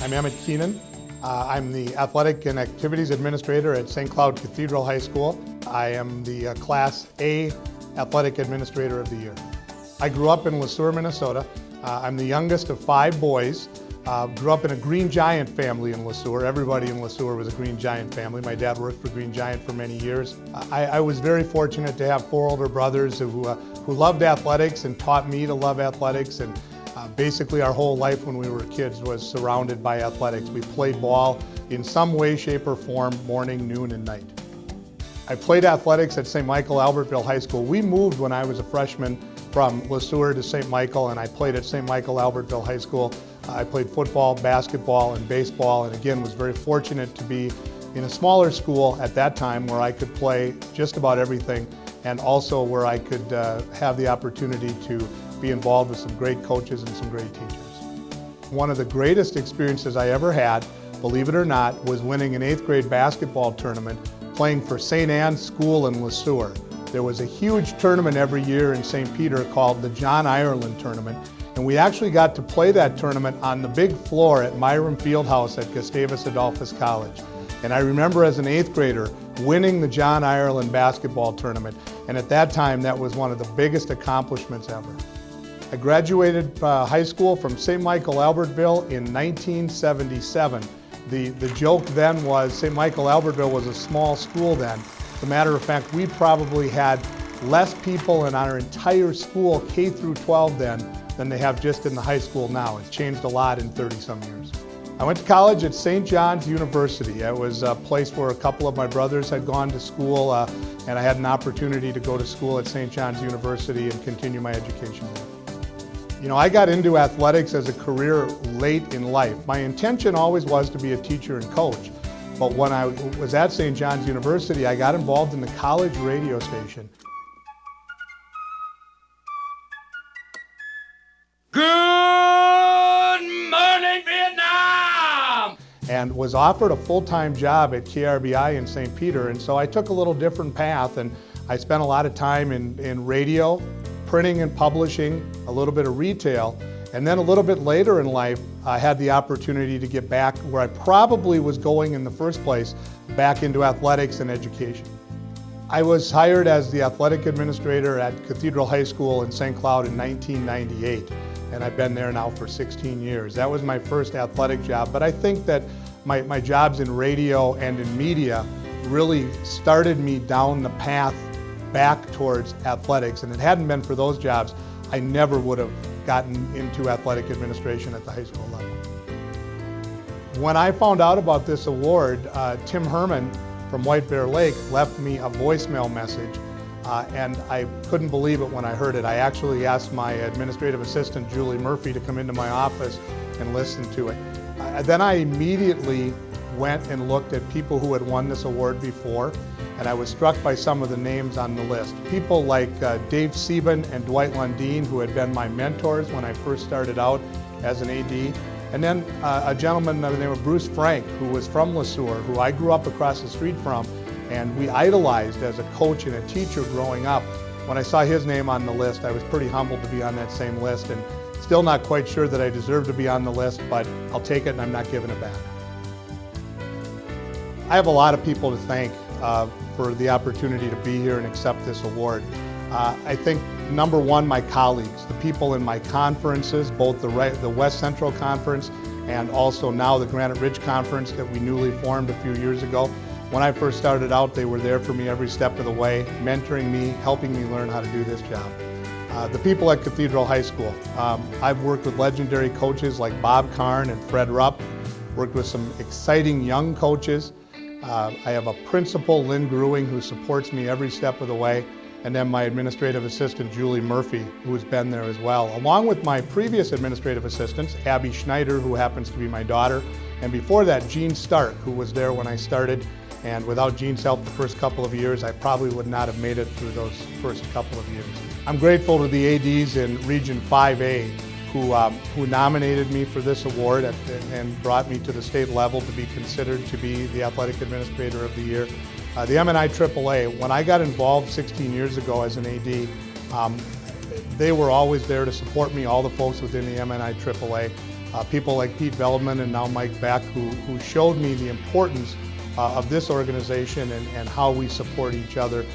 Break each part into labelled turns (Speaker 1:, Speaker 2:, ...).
Speaker 1: I'm Emmett Keenan. I'm the Athletic and Activities Administrator at St. Cloud Cathedral High School. I am the Class A Athletic Administrator of the Year. I grew up in Le Sueur, Minnesota. I'm the youngest of 5 boys. Grew up in a Green Giant family in Le Sueur. Everybody in Le Sueur was a Green Giant family. My dad worked for Green Giant for many years. I was very fortunate to have 4 older brothers who loved athletics and taught me to love athletics. And basically our whole life when we were kids was surrounded by athletics. We played ball in some way, shape, or form, morning, noon, and night. I played athletics at St. Michael Albertville High School. We moved when I was a freshman from Le Sueur to St. Michael, and I played at St. Michael Albertville High School. I played football, basketball, and baseball, and again was very fortunate to be in a smaller school at that time where I could play just about everything, and also where I could have the opportunity to be involved with some great coaches and some great teachers. One of the greatest experiences I ever had, believe it or not, was winning an 8th grade basketball tournament playing for St. Anne's School in Le Sueur. There was a huge tournament every year in St. Peter called the John Ireland Tournament, and we actually got to play that tournament on the big floor at Myram Fieldhouse at Gustavus Adolphus College. And I remember as an 8th grader winning the John Ireland basketball tournament, and at that time that was one of the biggest accomplishments ever. I graduated high school from St. Michael Albertville in 1977. The joke then was St. Michael Albertville was a small school then. As a matter of fact, we probably had less people in our entire school, K through 12 then, than they have just in the high school now. It's changed a lot in 30-some years. I went to college at St. John's University. It was a place where a couple of my brothers had gone to school, and I had an opportunity to go to school at St. John's University and continue my education there. You know, I got into athletics as a career late in life. My intention always was to be a teacher and coach. But when I was at St. John's University, I got involved in the college radio station.
Speaker 2: Good morning, Vietnam!
Speaker 1: And was offered a full-time job at KRBI in St. Peter, and so I took a little different path, and I spent a lot of time in radio, printing and publishing, a little bit of retail, and then a little bit later in life, I had the opportunity to get back where I probably was going in the first place, back into athletics and education. I was hired as the athletic administrator at Cathedral High School in St. Cloud in 1998, and I've been there now for 16 years. That was my first athletic job, but I think that my jobs in radio and in media really started me down the path back towards athletics, and if it hadn't been for those jobs, I never would have gotten into athletic administration at the high school level. When I found out about this award, Tim Herman from White Bear Lake left me a voicemail message, and I couldn't believe it when I heard it. I actually asked my administrative assistant, Julie Murphy, to come into my office and listen to it. Then I immediately went and looked at people who had won this award before, and I was struck by some of the names on the list. People like Dave Sieben and Dwight Lundeen, who had been my mentors when I first started out as an AD. And then a gentleman by the name of Bruce Frank, who was from Le Sueur, who I grew up across the street from, and we idolized as a coach and a teacher growing up. When I saw his name on the list, I was pretty humbled to be on that same list, and still not quite sure that I deserve to be on the list, but I'll take it and I'm not giving it back. I have a lot of people to thank for the opportunity to be here and accept this award. I think number one, my colleagues, the people in my conferences, both the West Central Conference and also now the Granite Ridge Conference that we newly formed a few years ago. When I first started out, they were there for me every step of the way, mentoring me, helping me learn how to do this job. The people at Cathedral High School. I've worked with legendary coaches like Bob Karn and Fred Rupp, worked with some exciting young coaches. I have a principal, Lynn Gruing, who supports me every step of the way, and then my administrative assistant, Julie Murphy, who has been there as well, along with my previous administrative assistants, Abby Schneider, who happens to be my daughter, and before that, Jean Stark, who was there when I started, and without Jean's help the first couple of years, I probably would not have made it through those first couple of years. I'm grateful to the ADs in Region 5A who nominated me for this award and brought me to the state level to be considered to be the Athletic Administrator of the Year. The MnIAAA, when I got involved 16 years ago as an AD, they were always there to support me, all the folks within the MnIAAA. People like Pete Veldman and now Mike Beck who showed me the importance of this organization and how we support each other.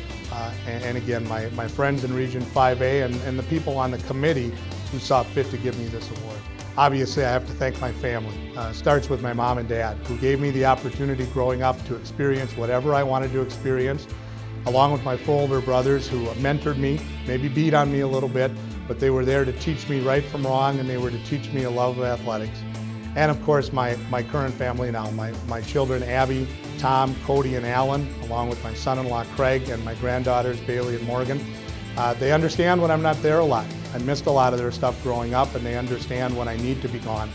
Speaker 1: And again, my friends in Region 5A and the people on the committee who saw fit to give me this award. Obviously, I have to thank my family. It starts with my mom and dad, who gave me the opportunity growing up to experience whatever I wanted to experience, along with my four older brothers who mentored me, maybe beat on me a little bit, but they were there to teach me right from wrong, and they were to teach me a love of athletics. And of course, my current family now, my children Abby, Tom, Cody, and Alan, along with my son-in-law Craig and my granddaughters Bailey and Morgan. They understand when I'm not there a lot. I missed a lot of their stuff growing up, and they understand when I need to be gone.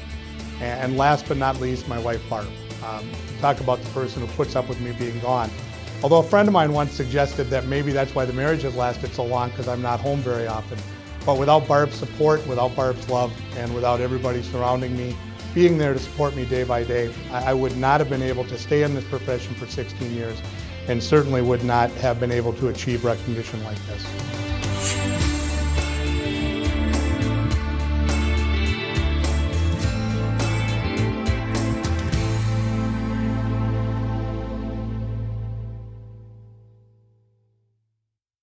Speaker 1: And last but not least, my wife Barb. Talk about the person who puts up with me being gone. Although a friend of mine once suggested that maybe that's why the marriage has lasted so long, because I'm not home very often. But without Barb's support, without Barb's love, and without everybody surrounding me, being there to support me day by day, I would not have been able to stay in this profession for 16 years, and certainly would not have been able to achieve recognition like this.